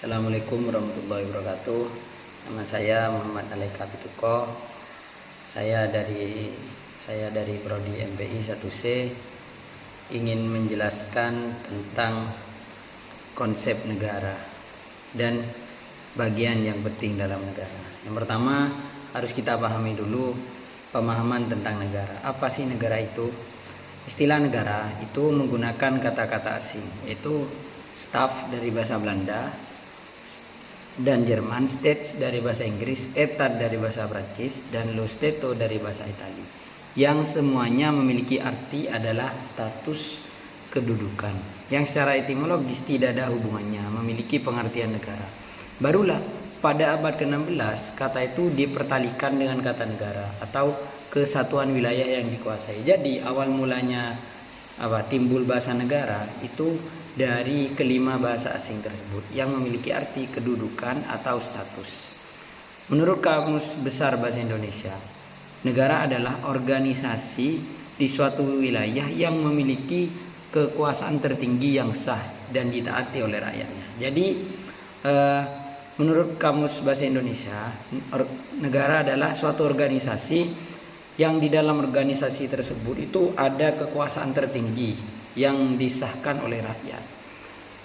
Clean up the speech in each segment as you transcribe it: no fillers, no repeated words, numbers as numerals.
Assalamualaikum warahmatullahi wabarakatuh. Nama saya Muhammad Alaika Pituko. Saya dari Prodi MPI 1C ingin menjelaskan tentang konsep negara dan bagian yang penting dalam negara. Yang pertama, harus kita pahami dulu pemahaman tentang negara. Apa sih negara itu? Istilah negara itu menggunakan kata-kata asing, yaitu Staat dari bahasa Belanda dan Jerman, States dari bahasa Inggris, Etat dari bahasa Prancis, dan Lo Stato dari bahasa Italia, yang semuanya memiliki arti adalah status kedudukan, yang secara etimologis tidak ada hubungannya, memiliki pengertian negara. Barulah pada abad ke-16 kata itu dipertalikan dengan kata negara atau kesatuan wilayah yang dikuasai. Jadi awal mulanya timbul bahasa negara itu dari kelima bahasa asing tersebut yang memiliki arti kedudukan atau status. Menurut Kamus Besar Bahasa Indonesia, negara adalah organisasi di suatu wilayah yang memiliki kekuasaan tertinggi yang sah dan ditaati oleh rakyatnya. Jadi menurut Kamus Bahasa Indonesia, negara adalah suatu organisasi yang di dalam organisasi tersebut itu ada kekuasaan tertinggi yang disahkan oleh rakyat.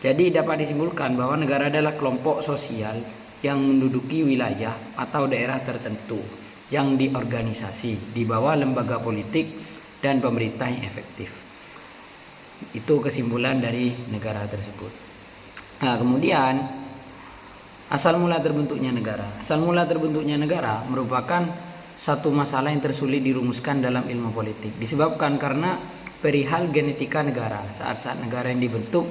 Jadi dapat disimpulkan bahwa negara adalah kelompok sosial yang menduduki wilayah atau daerah tertentu yang diorganisasi di bawah lembaga politik dan pemerintah yang efektif. Itu kesimpulan dari negara tersebut. Nah, kemudian asal mula terbentuknya negara. Asal mula terbentuknya negara merupakan satu masalah yang tersulit dirumuskan dalam ilmu politik, disebabkan karena perihal genetika negara. Saat-saat negara yang dibentuk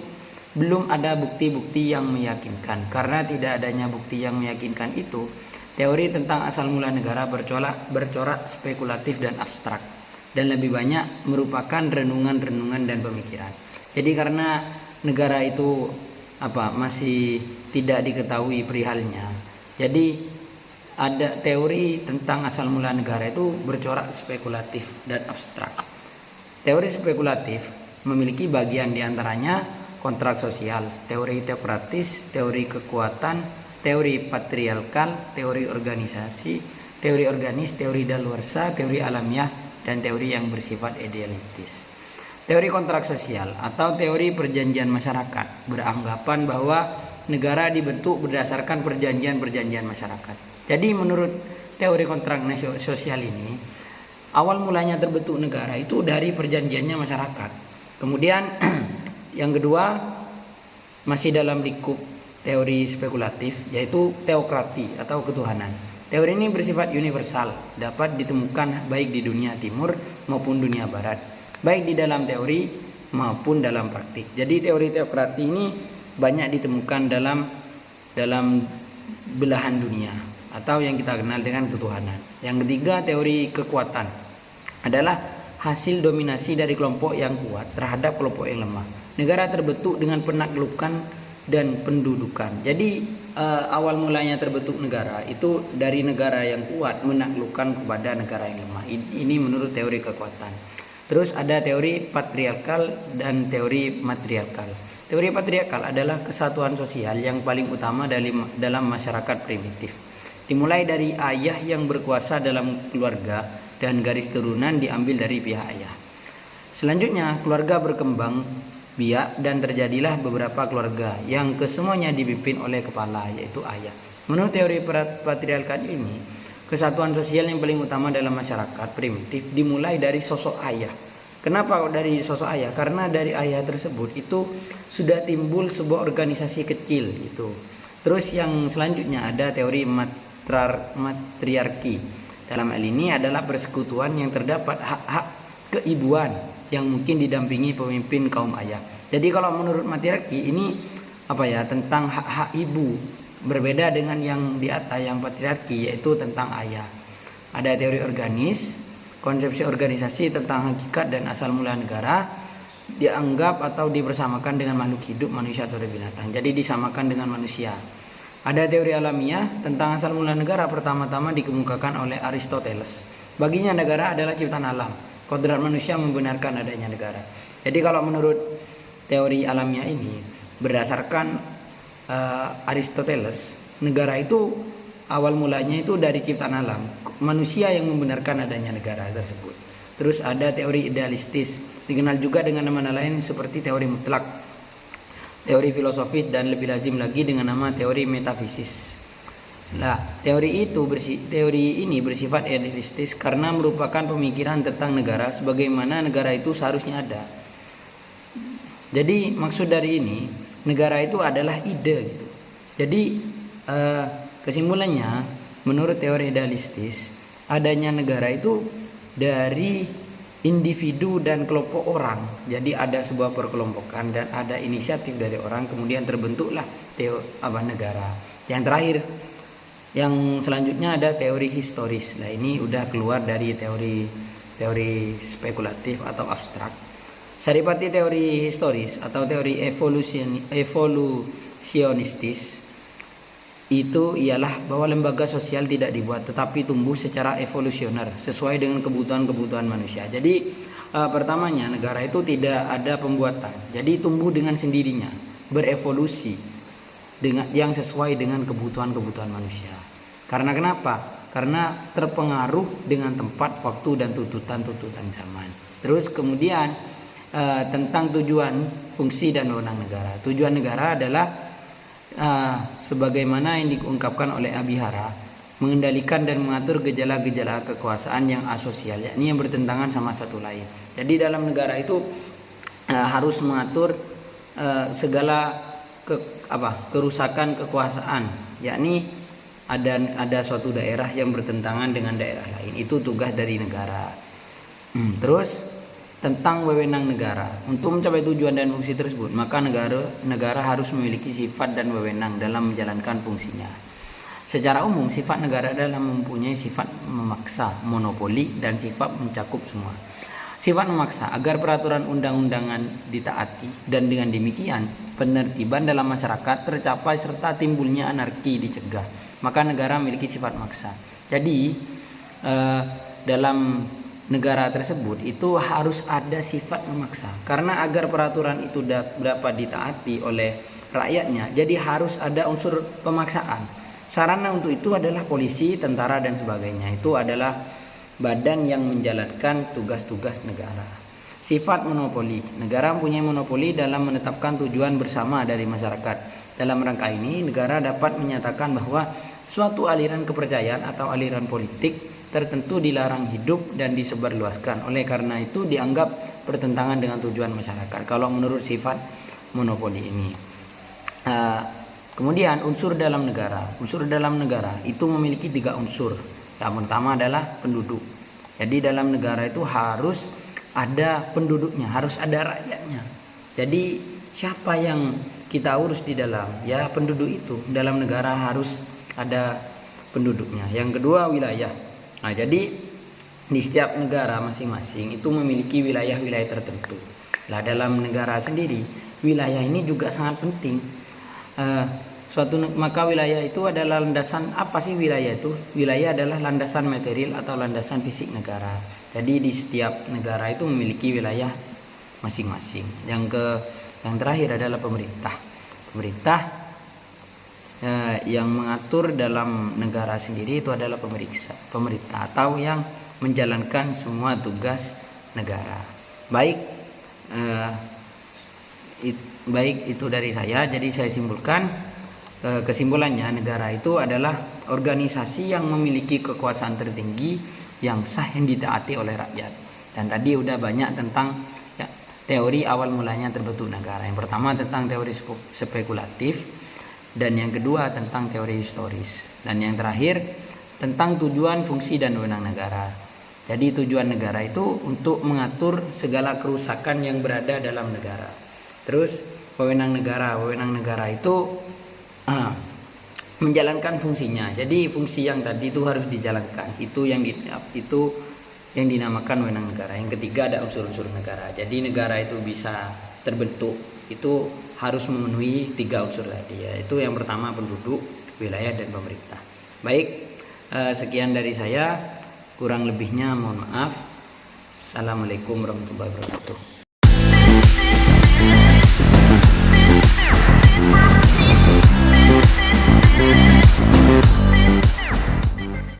belum ada bukti-bukti yang meyakinkan. Karena tidak adanya bukti yang meyakinkan itu, teori tentang asal mula negara bercorak spekulatif dan abstrak, dan lebih banyak merupakan renungan-renungan dan pemikiran. Jadi karena negara itu masih tidak diketahui perihalnya, jadi ada teori tentang asal mula negara itu bercorak spekulatif dan abstrak. Teori spekulatif memiliki bagian diantaranya kontrak sosial, teori teokratis, teori kekuatan, teori patriarkal, teori organisasi, teori organis, teori daluarsa, teori alamiah, dan teori yang bersifat idealistis. Teori kontrak sosial atau teori perjanjian masyarakat beranggapan bahwa negara dibentuk berdasarkan perjanjian-perjanjian masyarakat. Jadi menurut teori kontrak sosial ini, awal mulanya terbentuk negara itu dari perjanjiannya masyarakat. Kemudian yang kedua masih dalam lingkup teori spekulatif, yaitu teokrati atau ketuhanan. Teori ini bersifat universal, dapat ditemukan baik di dunia timur maupun dunia barat, baik di dalam teori maupun dalam praktik. Jadi teori teokrati ini banyak ditemukan dalam belahan dunia atau yang kita kenal dengan ketuhanan. Yang ketiga, teori kekuatan adalah hasil dominasi dari kelompok yang kuat terhadap kelompok yang lemah. Negara terbentuk dengan penaklukan dan pendudukan. Jadi awal mulanya terbentuk negara itu dari negara yang kuat menaklukkan kepada negara yang lemah. Ini menurut teori kekuatan. Terus ada teori patriarkal dan teori matriarkal. Teori patriarkal adalah kesatuan sosial yang paling utama dalam masyarakat primitif. Dimulai dari ayah yang berkuasa dalam keluarga dan garis turunan diambil dari pihak ayah. Selanjutnya keluarga berkembang biak dan terjadilah beberapa keluarga yang kesemuanya dipimpin oleh kepala, yaitu ayah. Menurut teori patriarkal ini, kesatuan sosial yang paling utama dalam masyarakat primitif dimulai dari sosok ayah. Kenapa dari sosok ayah? Karena dari ayah tersebut itu sudah timbul sebuah organisasi kecil itu. Terus yang selanjutnya ada teori matriarki. Dalam hal ini adalah persekutuan yang terdapat hak-hak keibuan yang mungkin didampingi pemimpin kaum ayah. Jadi kalau menurut matriarki ini tentang hak-hak ibu, berbeda dengan yang di atas yang patriarki, yaitu tentang ayah. Ada teori organis, konsepsi organisasi tentang hakikat dan asal mula negara dianggap atau dipersamakan dengan makhluk hidup, manusia atau binatang. Jadi disamakan dengan manusia. Ada teori alamiah tentang asal mula negara, pertama-tama dikemukakan oleh Aristoteles. Baginya negara adalah ciptaan alam. Kodrat manusia membenarkan adanya negara. Jadi kalau menurut teori alamiah ini berdasarkan Aristoteles, negara itu awal mulanya itu dari ciptaan alam, manusia yang membenarkan adanya negara tersebut. Terus ada teori idealistis, dikenal juga dengan nama lain seperti teori mutlak, teori filosofis, dan lebih lazim lagi dengan nama teori metafisis. Nah, teori ini bersifat idealistis karena merupakan pemikiran tentang negara sebagaimana negara itu seharusnya ada. Jadi maksud dari ini, negara itu adalah ide gitu. Jadi kesimpulannya, menurut teori idealistis, adanya negara itu dari individu dan kelompok orang. Jadi ada sebuah perkelompokan dan ada inisiatif dari orang, kemudian terbentuklah negara. Yang terakhir, yang selanjutnya ada teori historis. Nah, ini udah keluar dari teori spekulatif atau abstrak. Saripati teori historis atau teori evolusionistis itu ialah bahwa lembaga sosial tidak dibuat tetapi tumbuh secara evolusioner sesuai dengan kebutuhan manusia. Jadi pertamanya negara itu tidak ada pembuatan. Jadi tumbuh dengan sendirinya, berevolusi dengan yang sesuai dengan kebutuhan manusia. Karena kenapa? Karena terpengaruh dengan tempat, waktu, dan tuntutan zaman. Terus kemudian tentang tujuan, fungsi, dan wewenang negara. Tujuan negara adalah sebagaimana yang diungkapkan oleh Abihara, mengendalikan dan mengatur gejala-gejala kekuasaan yang asosial, yakni yang bertentangan sama satu lain. Jadi dalam negara itu harus mengatur segala kerusakan kekuasaan, yakni ada suatu daerah yang bertentangan dengan daerah lain. Itu tugas dari negara. Terus tentang wewenang negara. Untuk mencapai tujuan dan fungsi tersebut, maka negara harus memiliki sifat dan wewenang dalam menjalankan fungsinya. Secara umum, sifat negara adalah mempunyai sifat memaksa, monopoli, dan sifat mencakup semua. Sifat memaksa agar peraturan undang-undangan ditaati, dan dengan demikian penertiban dalam masyarakat tercapai serta timbulnya anarki dicegah. Maka negara memiliki sifat maksa. Jadi dalam negara tersebut itu harus ada sifat memaksa, karena agar peraturan itu dapat ditaati oleh rakyatnya, jadi harus ada unsur pemaksaan. Sarana untuk itu adalah polisi, tentara, dan sebagainya. Itu adalah badan yang menjalankan tugas-tugas negara. Sifat monopoli, negara mempunyai monopoli dalam menetapkan tujuan bersama dari masyarakat. Dalam rangka ini, negara dapat menyatakan bahwa suatu aliran kepercayaan atau aliran politik tertentu dilarang hidup dan disebarluaskan. Oleh karena itu dianggap bertentangan dengan tujuan masyarakat kalau menurut sifat monopoli ini. Kemudian unsur dalam negara. Unsur dalam negara itu memiliki 3 unsur. Yang pertama adalah penduduk. Jadi dalam negara itu harus ada penduduknya, harus ada rakyatnya. Jadi siapa yang kita urus di dalam? Ya penduduk itu. Dalam negara harus ada penduduknya. Yang kedua, wilayah. Nah, jadi di setiap negara masing-masing itu memiliki wilayah-wilayah tertentu. Nah, dalam negara sendiri, wilayah ini juga sangat penting. Maka wilayah itu adalah landasan. Apa sih wilayah itu? Wilayah adalah landasan material atau landasan fisik negara. Jadi di setiap negara itu memiliki wilayah masing-masing. Yang terakhir adalah pemerintah. Pemerintah yang mengatur dalam negara sendiri itu adalah pemerintah atau yang menjalankan semua tugas negara. Baik itu dari saya. Jadi saya simpulkan, kesimpulannya negara itu adalah organisasi yang memiliki kekuasaan tertinggi yang sah yang ditaati oleh rakyat. Dan tadi udah banyak tentang teori awal mulanya terbentuk negara. Yang pertama tentang teori spekulatif, dan yang kedua tentang teori historis, dan yang terakhir tentang tujuan, fungsi, dan wewenang negara. Jadi tujuan negara itu untuk mengatur segala kerusakan yang berada dalam negara. Terus wewenang negara itu menjalankan fungsinya. Jadi fungsi yang tadi itu harus dijalankan. Itu yang dinamakan wewenang negara. Yang ketiga ada unsur-unsur negara. Jadi negara itu bisa terbentuk itu harus memenuhi 3 unsur tadi, yaitu yang pertama penduduk, wilayah, dan pemerintah. Baik, sekian dari saya, kurang lebihnya mohon maaf. Assalamualaikum warahmatullahi wabarakatuh.